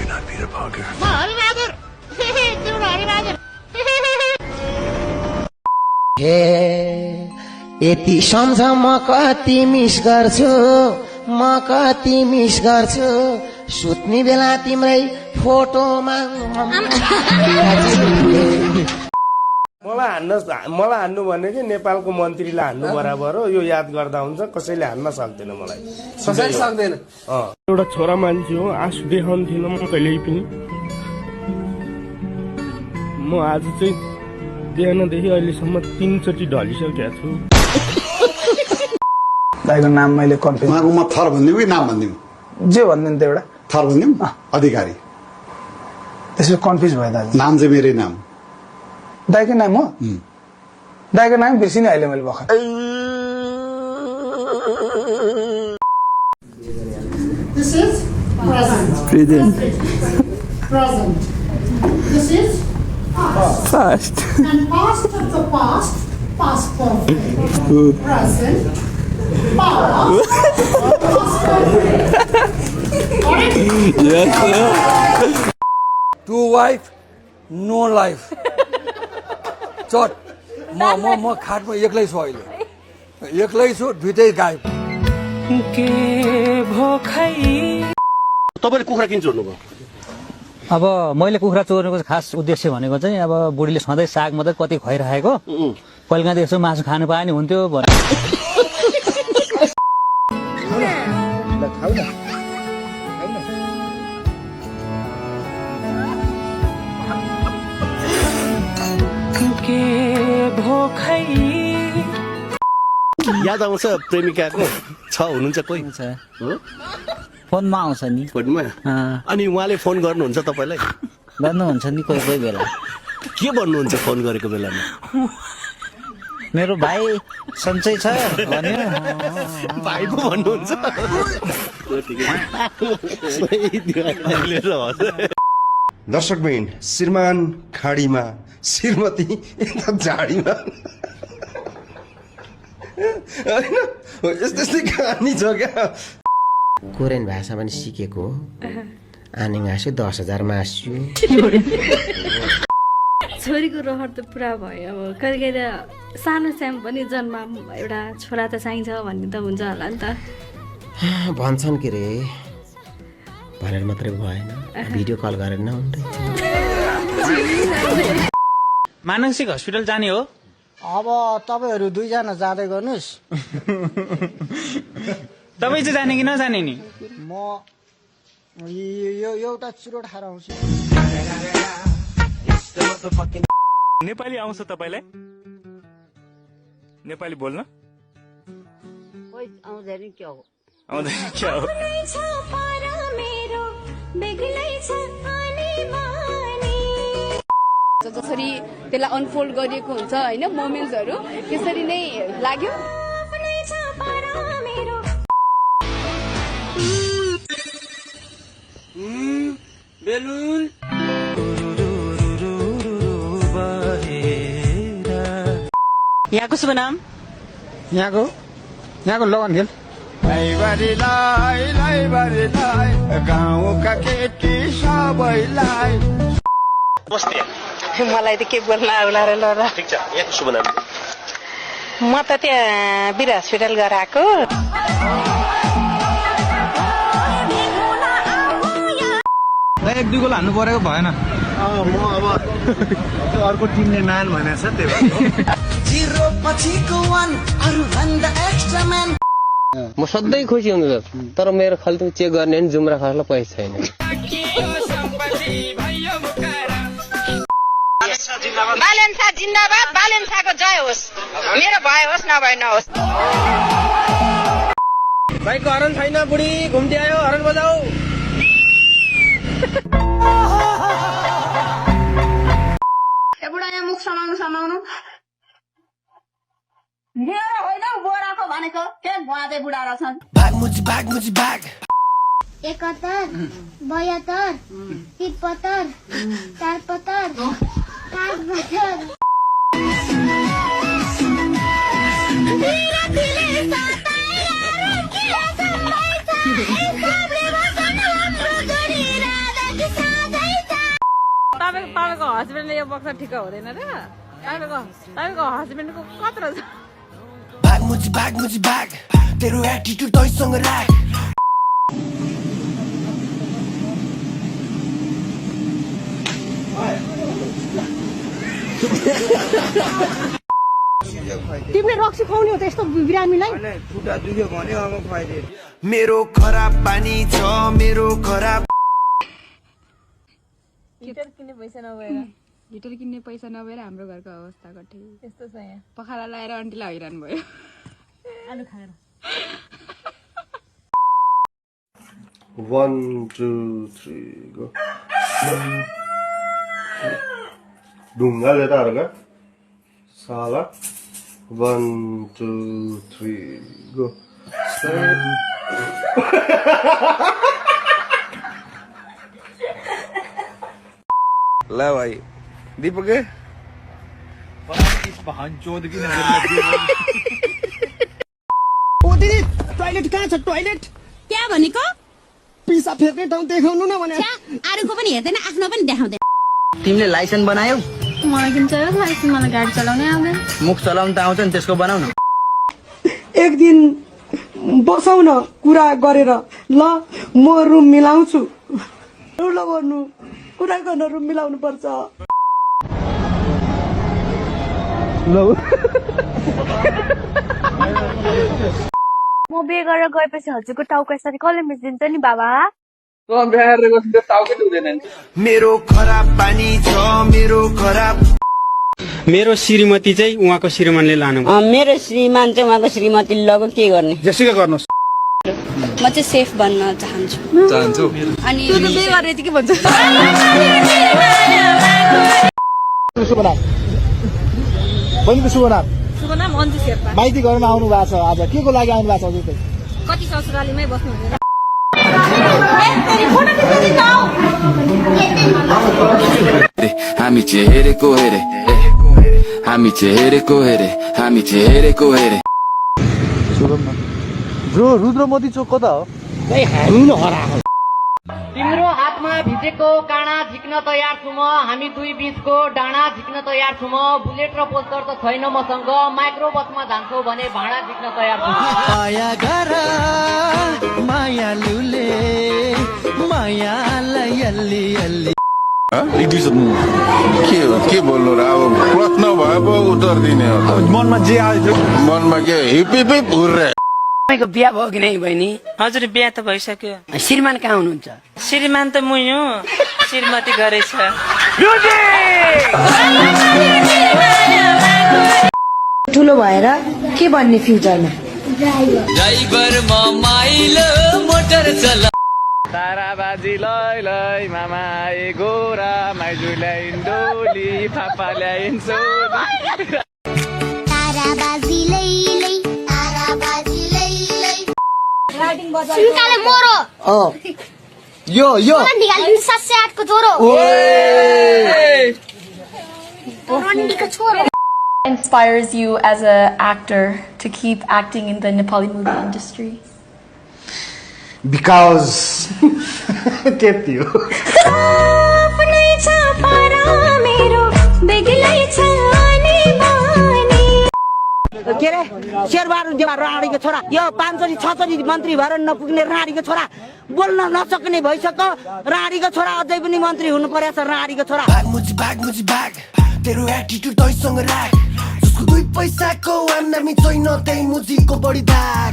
not Peter Parker. यति सम्झ म कति मिस गर्छु सुत्ने बेला तिम्रै फोटोमा मलाई हान्नु भने कि नेपालको मन्त्रीलाई हान्नु बराबर हो। यो याद गर्दा हुन्छ, कसैले हान्न सक्दैन मलाई, कसैले सक्दैन। एउटा छोरा मान्छे हो, आँसु देखाउँथिन म कहिल्यै पनि। म आज चाहिँ बिहानदेखि अहिलेसम्म 3 चोटि ढलिसकेको छु। दाइको नाम मैले कन्फ्युज म थर भनिदिउँ कि नाम भनिदिउँ? जे भनिदिनु त एउटा थर भनिदिउँ। अधिकारी त्यसो कन्फ्युज भयो दाजु। नाम चाहिँ मेरै नाम। दाइको नाम हो? दाइको नाम बिर्सिने अहिले मैले भर्खर। This is present. Present. This is past. And past of the past perfect. Present. Past perfect. Yes, sir. Two wife, no life. चट म खाटमा एक्लै छु अहिले, एक्लै छु, दुइटै गायब। तपाईले कुखुरा किन चोर्नु भयो? अब मैले कुखुरा चोर्नुको खास उद्देश्य भनेको चाहिँ अब बुढीले सधैँ साग मात्रै कति खुवाइरहेको, कहिलेकाहीँ यसो मासु खानु पाए नि हुन्थ्यो भने। याद आउँछ प्रेमिकाको? छ हुनुहुन्छ कोही? फोनमा आउँछ नि। फोनमा? अनि उहाँले फोन गर्नुहुन्छ तपाईलाई? गर्नुहुन्छ नि कोही कोही बेला। के भन्नुहुन्छ फोन गरेको बेलामा? मेरो भाइ सन्चै छ भन्यो। भाइ पो भन्नुहुन्छ? दर्शक बहिन, श्रीमान खाडीमा, श्रीमती यता झाडीमा, यस्तै कहानी छ क्या। कोरियन भाषा पनि सिकेको हो। आनी घाँस्यो 10,000 मास्यो। छोरीको रहर त पुरा भयो। अब कहिले कहिले सानो स्याम पनि जन्म एउटा छोरा त चाहिन्छ भन्ने त हुन्छ होला नि त। भन्छन् के रे भनेर मात्रै भएन, भिडियो कल गरेर नहुँदै। मानसिक हस्पिटल जाने हो? अब तपाईहरु दुईजना जाँदै गर्नुस्। तपाई चाहिँ जाने कि नजाने नि? म यो एउटा चुरोट खाएर आउँछु। नेपाली आउँछ तपाईलाई? नेपाली बोल्न? कोही आउँदैन क्या हो? आउँदैन क्या हो? जसरी त्यसलाई अनफोल्ड गरिएको हुन्छ होइन मोमेन्ट्सहरू, त्यसरी नै लाग्यो। बेलुन यहाँको शुभ नाम? यहाँको लगन खेल। गाउँका केटी सबैलाई मलाई त के बोल्न आउला र ल। ठिक छ, यहाँको शुभ नाम? म त त्यहाँ वीर हस्पिटल गराएको। एक दुई गोल हान्नु परेको भएन। म अब अर्को टिमले नान भनेछ त्यही भएर। म सधैँ खुसी हुन्छु तर मेरो खल्ती चेक गर्ने नि जुम्रा खर्चलाई पैसा छैन। बालेन्सा जिन्दाबाद, बालेन्साको जय होस्। मेरो भए होस् नभए नहोस्। बाइकको हरन छैन, बुढी घुम्दै आयो, हरन बजाऊ। ए बुढा यहाँ मुख समाउनु। मेरो होइन बोराको भनेको के बुहादै बुढा रहेछन्। भाग 71, 72, 73, 74, 75। तपाईँको हस्बेन्डले यो बक्सा ठिक हुँदैन र तपाईँको हस्बेन्डको कत्रो छ भाग तेरो एटिट्युड तैसँग राख तिमीले रक्सी खुवाउने हो त यस्तो बिरामीलाई मेरो खराब बानी छ मेरो खराब हिटर किन्ने पैसा नभएर हाम्रो घरको अवस्था कठै यस्तो छ यहाँ पखाला लाएर आन्टीलाई हैरान भयो आलु खाएर 1 2 3 गो ढुङ्गा लेताहरूका साला 1 2 3 गो ल भाइ दीपक टोइलेट कहाँ छ टोइलेट क्या भनेको पिसा फेर्ने ठाउँ देखाउनु न भने अरूको पनि हेर्दैन आफ्नो पनि देखाउँदैन तिमीले लाइसेन्स बनायौ मलाई किन चाहियो लाइसेन्स मलाई गाडी चलाउनै आउँदैन मुख चलाउन त आउँछ नि त्यसको बनाउ न एक दिन बसाउ न कुरा गरेर ल म रुम मिलाउँछु ल गर्नु कुरा गर्न रुम मिलाउनु पर्छ म बिहे गरेर गएपछि हजुरको टाउको यसरी कसले मिचिदिन्छ नि बाबा मेरो खराब बानी छ मेरो खराब मेरो श्रीमती चाहिँ उहाँको श्रीमानले लानु मेरो श्रीमान चाहिँ उहाँको श्रीमती लगो के गर्ने जेसुकै गर्नुहोस् म चाहिँ सेफ बन्न चाहन्छु अनि बिहे गरेर यति के भन्छ बहिनीको शुभ नाम शुभ नाम अन्जु शेर्पा माइती घरमा आउनु भएको छ आज के को लागि आउनु भएको छ हजुर चाहिँ कति ससुरालीमै बस्नु हुँदैन हामी चाहिँ हेरेको हेरे हामी चाहिँ हेरेको हेरे हामी चाहिँ हेरेको हेरे ब्रो रुद्र मोदी चोक कता हो तिम्रो हातमा भिजेको काँडा झिक्न तयार छु म हामी दुई बीचको डाँडा झिक्न तयार छु म बुलेट र पोस्टर त छैन मसँग माइक्रो बसमा जान्छौ भने भाँडा झिक्न तयार छु माया गर माया लुले मायालाई अल्ली अल्ली के बोल्नु र अब प्रश्न भए पो उत्तर दिने हो मनमा जे आयो मनमा के हिप हिप हिप हुर्रे तपाईँको बिहा भयो कि नै बहिनी हजुर बिहा त भइसक्यो श्रीमान कहाँ हुनुहुन्छ श्रीमान त मुई हो श्रीमती घरै छ ठुलो भएर के भन्ने फ्युचरमा ड्राइभर म माइलो मोटर चला ताराबाजी लै लै मामा ए गोरा माइजू ल्याइन डोली पापा ल्याइन सोली ताराबाजी लै लै ताराबाजी लै लै सुनकाले मोरो यो निकाल्नु 708 को जोरो रन्डीको छोरो inspires you as an actor to keep acting in the Nepali movie industry? because त्यति हो के अरे शेरबहादुर देवा राणीको छोरा यो 5 6 मन्त्री भएर नपुग्ने राणीको छोरा बोल्न नसक्ने भइसक्यो राणीको छोरा अझै पनि मन्त्री हुनु पर्यो छ राणीको छोरा भाग तेरो एटिट्युड तैसँग राख जसको 2 पैसाको आम्दानी छैन त्यही मुजीको बढी दाग